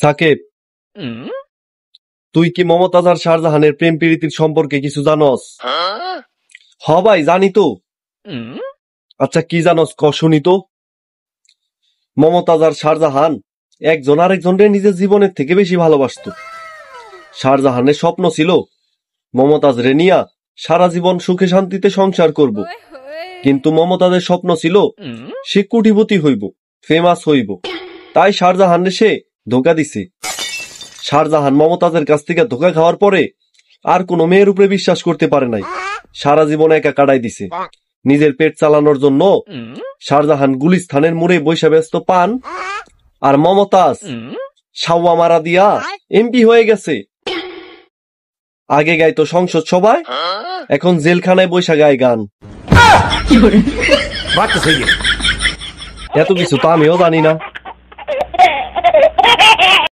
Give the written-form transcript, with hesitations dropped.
সাকিব, তুই কি মমতাজ আর শাহজাহানের প্রেম প্রীতির সম্পর্কে কিছু জানস? হ ভাই, জানি তো। আচ্ছা, কি জানস ক শুনি তো। মমতাজ আর শাহজাহান একজন আরেকজনকে নিজের জীবনের থেকে বেশি ভালোবাসত। শাহজাহানের স্বপ্ন ছিল মমতাজ রে নিয়া সারা জীবন সুখে শান্তিতে সংসার করব, কিন্তু মমতাজের স্বপ্ন ছিল সে কোটিপতি হইব, ফেমাস হইব। তাই শাহজাহান সে ধোকা দিছে। শাহজাহান মমতাজের কাছ থেকে ধোকা খাওয়ার পরে আর কোনো মেয়ের উপরে বিশ্বাস করতে পারে নাই। সারা জীবন একা কাটাই দিছে। নিজের পেট চালানোর জন্য শাহজাহান গুলিস্তানের মোড়ে বৈশা ব্যস্ত পান, আর মমতাজ সাওয়া মারা দিয়া এমপি হয়ে গেছে। আগে গাইতো সংসদ সভায়, এখন জেলখানায় বৈশা গায় গান। এত কিছু তো আমিও জানি না।